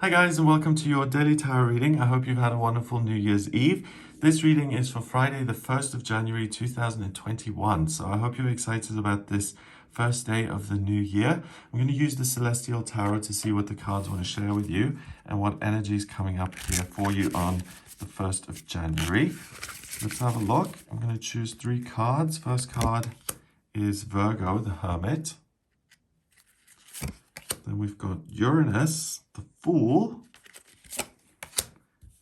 Hi guys, and welcome to your daily tarot reading. I hope you've had a wonderful New Year's Eve. This reading is for Friday the 1st of January 2021. So I hope you're excited about this first day of the new year. I'm going to use the Celestial Tarot to see what the cards want to share with you and what energy is coming up here for you on the 1st of January. Let's have a look. I'm going to choose 3 cards. First card is Virgo, the Hermit. Then we've got Uranus, the Fool,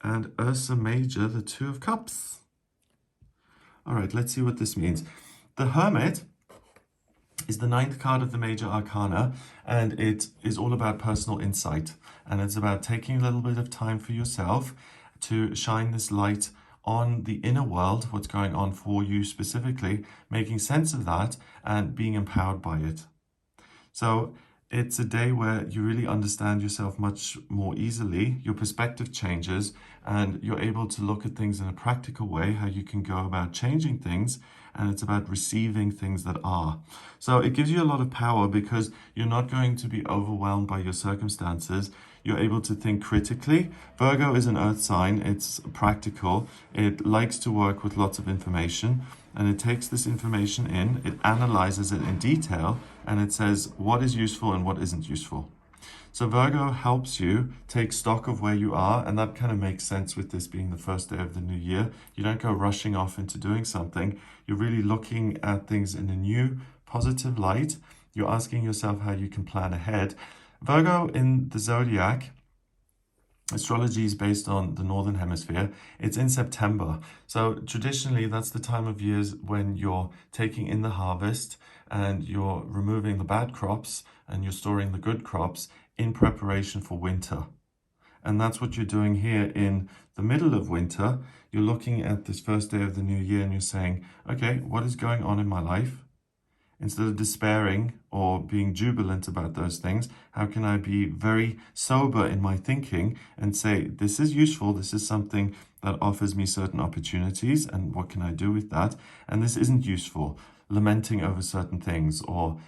and Ursa Major, the Two of Cups. All right, let's see what this means. The Hermit is the 9th card of the Major Arcana, and it is all about personal insight. And it's about taking a little bit of time for yourself to shine this light on the inner world, what's going on for you specifically, making sense of that and being empowered by it. So it's a day where you really understand yourself much more easily, your perspective changes, and you're able to look at things in a practical way, how you can go about changing things, and it's about receiving things that are. So it gives you a lot of power because you're not going to be overwhelmed by your circumstances. You're able to think critically. Virgo is an earth sign, it's practical, it likes to work with lots of information, and it takes this information in, it analyzes it in detail, and it says what is useful and what isn't useful. So Virgo helps you take stock of where you are, and that kind of makes sense with this being the first day of the new year. You don't go rushing off into doing something. You're really looking at things in a new, positive light. You're asking yourself how you can plan ahead. Virgo in the zodiac, astrology is based on the Northern Hemisphere. It's in September. So traditionally, that's the time of years when you're taking in the harvest and you're removing the bad crops and you're storing the good crops in preparation for winter. And that's what you're doing here in the middle of winter. You're looking at this first day of the new year and you're saying, okay, what is going on in my life? Instead of despairing or being jubilant about those things, how can I be very sober in my thinking and say, this is useful, this is something that offers me certain opportunities, and what can I do with that? And this isn't useful, lamenting over certain things or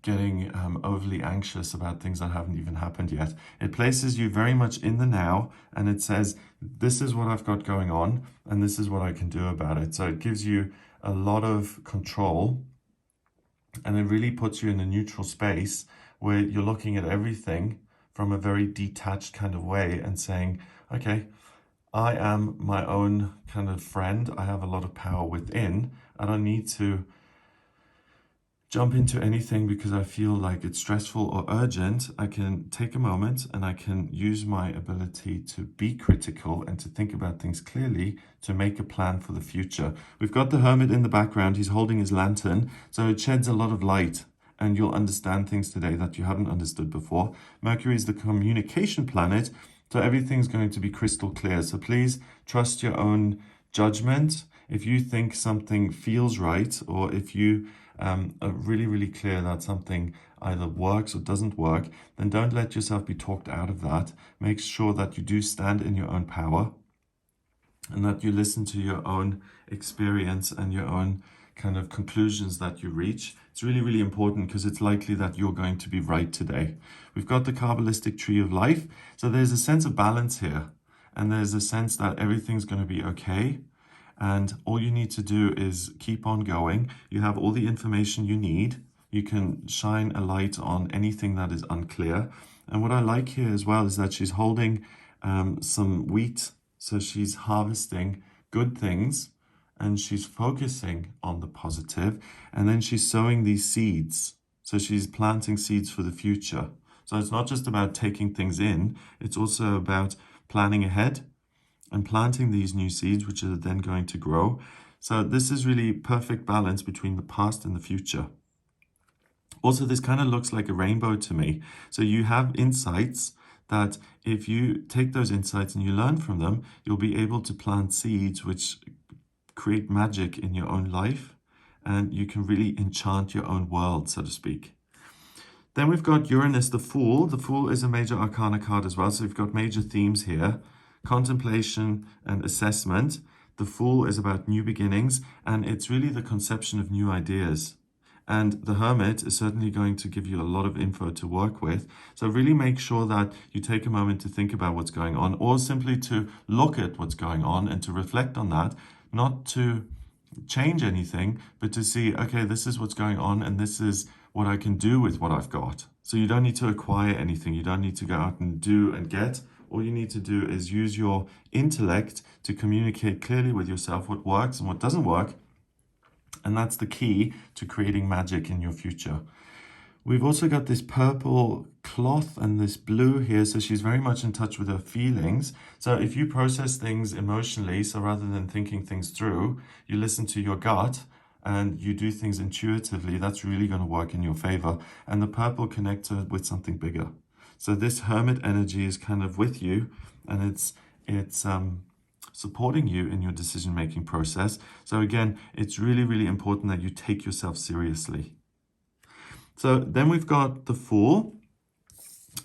getting overly anxious about things that haven't even happened yet. It places you very much in the now, and it says, this is what I've got going on, and this is what I can do about it. So it gives you a lot of control, and it really puts you in a neutral space where you're looking at everything from a very detached kind of way and saying, okay, I am my own kind of friend. I have a lot of power within. I don't need to jump into anything because I feel like it's stressful or urgent. I can take a moment and I can use my ability to be critical and to think about things clearly to make a plan for the future. We've got the Hermit in the background. He's holding his lantern, so it sheds a lot of light and you'll understand things today that you haven't understood before. Mercury is the communication planet, so everything's going to be crystal clear. So please trust your own judgment. If you think something feels right, or if you are really, really clear that something either works or doesn't work, then don't let yourself be talked out of that. Make sure that you do stand in your own power and that you listen to your own experience and your own kind of conclusions that you reach. It's really, really important because it's likely that you're going to be right today. We've got the Kabbalistic tree of life. So there's a sense of balance here, and there's a sense that everything's going to be okay. And all you need to do is keep on going. You have all the information you need. You can shine a light on anything that is unclear. And what I like here as well is that she's holding some wheat. So she's harvesting good things and she's focusing on the positive. And then she's sowing these seeds. So she's planting seeds for the future. So it's not just about taking things in. It's also about planning ahead and planting these new seeds, which are then going to grow. So this is really perfect balance between the past and the future. Also, this kind of looks like a rainbow to me. So you have insights that if you take those insights and you learn from them, you'll be able to plant seeds which create magic in your own life, and you can really enchant your own world, so to speak. Then we've got Uranus, the Fool. The Fool is a major arcana card as well. So we've got major themes here: contemplation and assessment. The Fool is about new beginnings, and it's really the conception of new ideas. And the Hermit is certainly going to give you a lot of info to work with. So really make sure that you take a moment to think about what's going on, or simply to look at what's going on and to reflect on that, not to change anything, but to see, okay, this is what's going on and this is what I can do with what I've got. So you don't need to acquire anything. You don't need to go out and do and get. All you need to do is use your intellect to communicate clearly with yourself what works and what doesn't work. And that's the key to creating magic in your future. We've also got this purple cloth and this blue here, so she's very much in touch with her feelings. So if you process things emotionally, so rather than thinking things through, you listen to your gut and you do things intuitively, that's really going to work in your favor. And the purple connects her with something bigger. So this Hermit energy is kind of with you, and it's supporting you in your decision-making process. So again, it's really, really important that you take yourself seriously. So then we've got the Fool,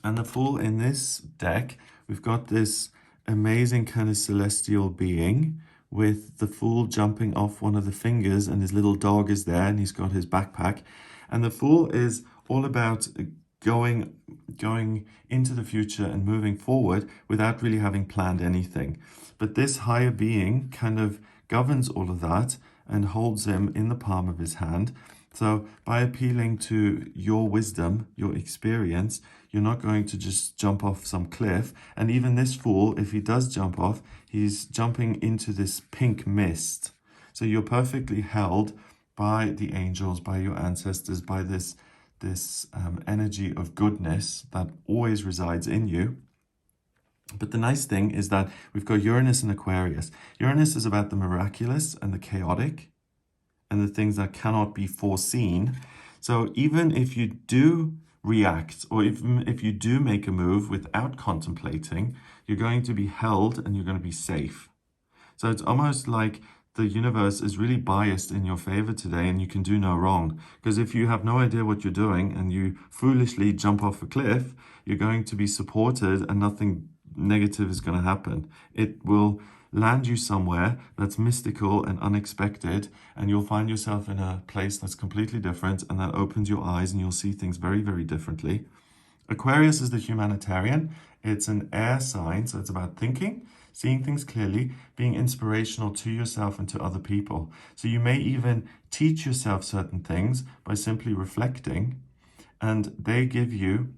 and the Fool in this deck, we've got this amazing kind of celestial being with the Fool jumping off one of the fingers, and his little dog is there, and he's got his backpack. And the Fool is all about going into the future and moving forward without really having planned anything. But this higher being kind of governs all of that and holds him in the palm of his hand. So by appealing to your wisdom, your experience, you're not going to just jump off some cliff. And even this Fool, if he does jump off, he's jumping into this pink mist. So you're perfectly held by the angels, by your ancestors, by this energy of goodness that always resides in you. But the nice thing is that we've got Uranus and Aquarius. Uranus is about the miraculous and the chaotic and the things that cannot be foreseen. So even if you do react, or if you do make a move without contemplating, you're going to be held and you're going to be safe. So it's almost like the universe is really biased in your favor today, and you can do no wrong. Because if you have no idea what you're doing and you foolishly jump off a cliff, you're going to be supported and nothing negative is going to happen. It will land you somewhere that's mystical and unexpected, and you'll find yourself in a place that's completely different, and that opens your eyes and you'll see things very, very differently. Aquarius is the humanitarian. It's an air sign, so it's about thinking, seeing things clearly, being inspirational to yourself and to other people. So you may even teach yourself certain things by simply reflecting, and they give you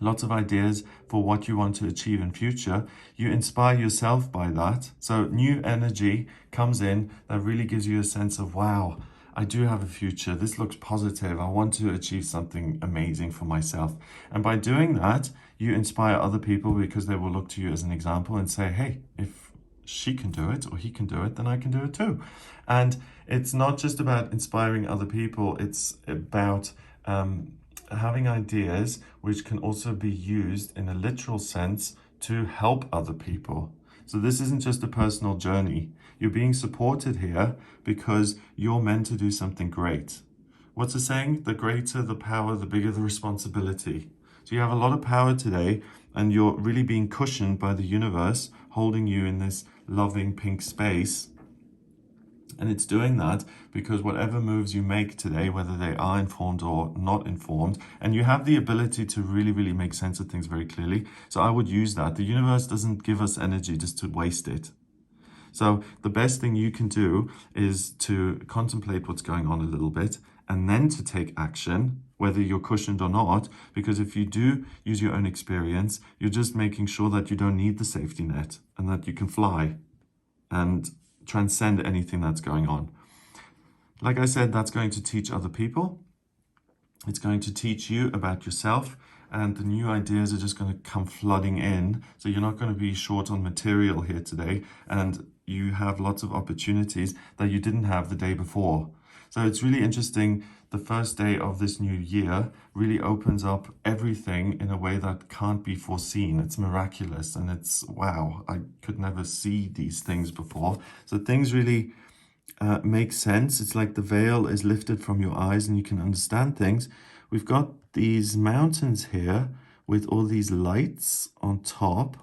lots of ideas for what you want to achieve in future. You inspire yourself by that. So new energy comes in that really gives you a sense of, wow, I do have a future. This looks positive. I want to achieve something amazing for myself. And by doing that, you inspire other people, because they will look to you as an example and say, hey, if she can do it or he can do it, then I can do it too. And it's not just about inspiring other people. It's about having ideas which can also be used in a literal sense to help other people. So this isn't just a personal journey. You're being supported here because you're meant to do something great. What's the saying? The greater the power, the bigger the responsibility. So you have a lot of power today, and you're really being cushioned by the universe, holding you in this loving pink space. And it's doing that because whatever moves you make today, whether they are informed or not informed, and you have the ability to really, really make sense of things very clearly. So I would use that. The universe doesn't give us energy just to waste it. So the best thing you can do is to contemplate what's going on a little bit, and then to take action, whether you're cushioned or not, because if you do use your own experience, you're just making sure that you don't need the safety net and that you can fly and transcend anything that's going on. Like I said, that's going to teach other people. It's going to teach you about yourself, and the new ideas are just going to come flooding in. So you're not going to be short on material here today, and you have lots of opportunities that you didn't have the day before. So it's really interesting. The first day of this new year really opens up everything in a way that can't be foreseen. It's miraculous, and it's, wow, I could never see these things before. So things really make sense. It's like the veil is lifted from your eyes and you can understand things. We've got these mountains here with all these lights on top,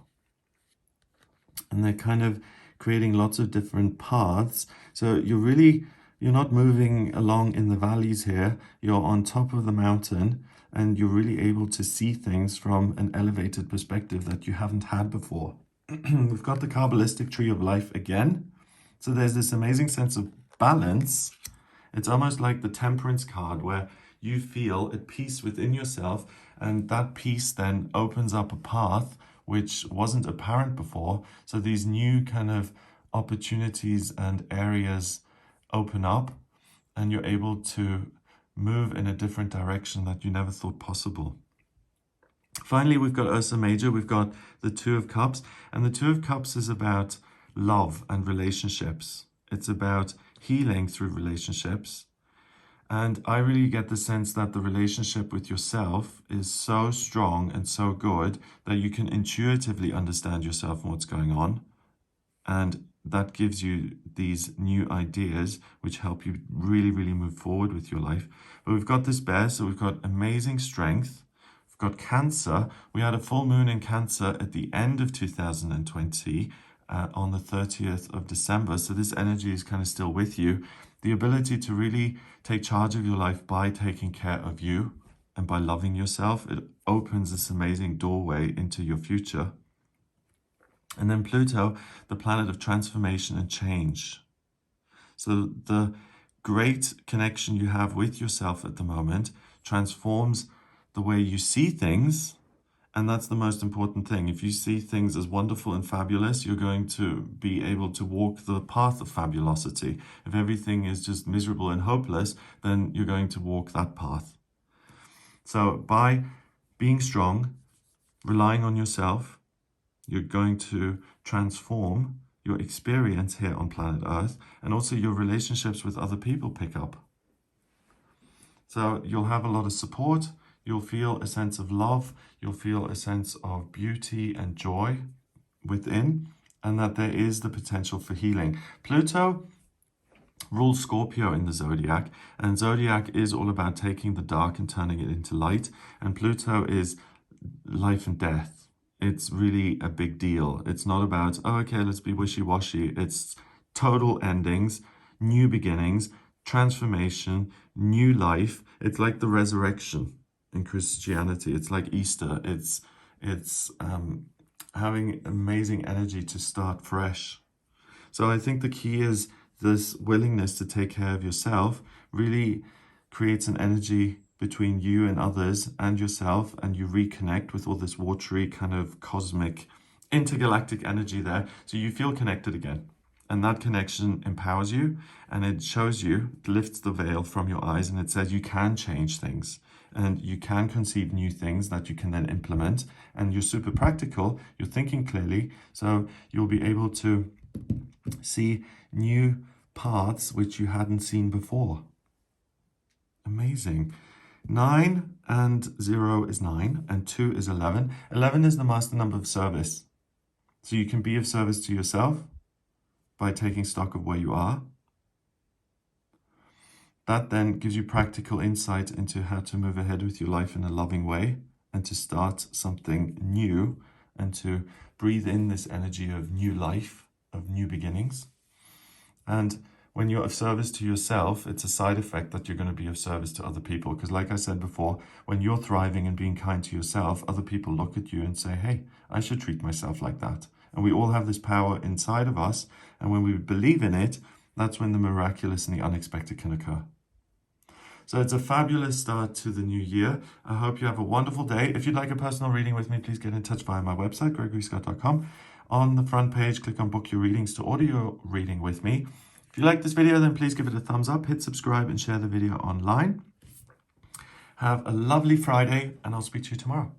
and they're kind of creating lots of different paths. So you're really You're not moving along in the valleys here. You're on top of the mountain and you're really able to see things from an elevated perspective that you haven't had before. We've got the Kabbalistic tree of life again. So there's this amazing sense of balance. It's almost like the temperance card where you feel at peace within yourself, and that peace then opens up a path which wasn't apparent before. So these new kind of opportunities and areas open up, and you're able to move in a different direction that you never thought possible. Finally, we've got Ursa Major. We've got the Two of Cups, and the Two of Cups is about love and relationships. It's about healing through relationships. And I really get the sense that the relationship with yourself is so strong and so good that you can intuitively understand yourself and what's going on. And that gives you these new ideas which help you really, really move forward with your life. But we've got this bear, so we've got amazing strength. We've got Cancer. We had a full moon in Cancer at the end of 2020 on the 30th of December. So this energy is kind of still with you. The ability to really take charge of your life by taking care of you and by loving yourself. It opens this amazing doorway into your future. And then Pluto, the planet of transformation and change. So the great connection you have with yourself at the moment transforms the way you see things. And that's the most important thing. If you see things as wonderful and fabulous, you're going to be able to walk the path of fabulosity. If everything is just miserable and hopeless, then you're going to walk that path. So by being strong, relying on yourself, you're going to transform your experience here on planet Earth, and also your relationships with other people pick up. So you'll have a lot of support. You'll feel a sense of love, you'll feel a sense of beauty and joy within, and that there is the potential for healing. Pluto rules Scorpio in the zodiac, and zodiac is all about taking the dark and turning it into light, and Pluto is life and death. It's really a big deal. It's not about, oh, okay, let's be wishy-washy. It's total endings, new beginnings, transformation, new life. It's like the resurrection. In Christianity, it's like Easter. It's having amazing energy to start fresh. So I think the key is this willingness to take care of yourself really creates an energy between you and others and yourself, and you reconnect with all this watery kind of cosmic intergalactic energy there, so you feel connected again. And that connection empowers you, and it shows you, it lifts the veil from your eyes, and it says you can change things and you can conceive new things that you can then implement. And you're super practical, you're thinking clearly, so you'll be able to see new paths which you hadn't seen before. Amazing. 9 and 0 is 9, and 2 is 11. 11 is the master number of service. So you can be of service to yourself by taking stock of where you are. That then gives you practical insight into how to move ahead with your life in a loving way and to start something new and to breathe in this energy of new life, of new beginnings. And when you're of service to yourself, it's a side effect that you're going to be of service to other people. Because like I said before, when you're thriving and being kind to yourself, other people look at you and say, hey, I should treat myself like that. And we all have this power inside of us. And when we believe in it, that's when the miraculous and the unexpected can occur. So it's a fabulous start to the new year. I hope you have a wonderful day. If you'd like a personal reading with me, please get in touch via my website, gregoryscott.com. On the front page, click on Book Your Readings to order your reading with me. If you like this video, then please give it a thumbs up, hit subscribe, and share the video online. Have a lovely Friday, and I'll speak to you tomorrow.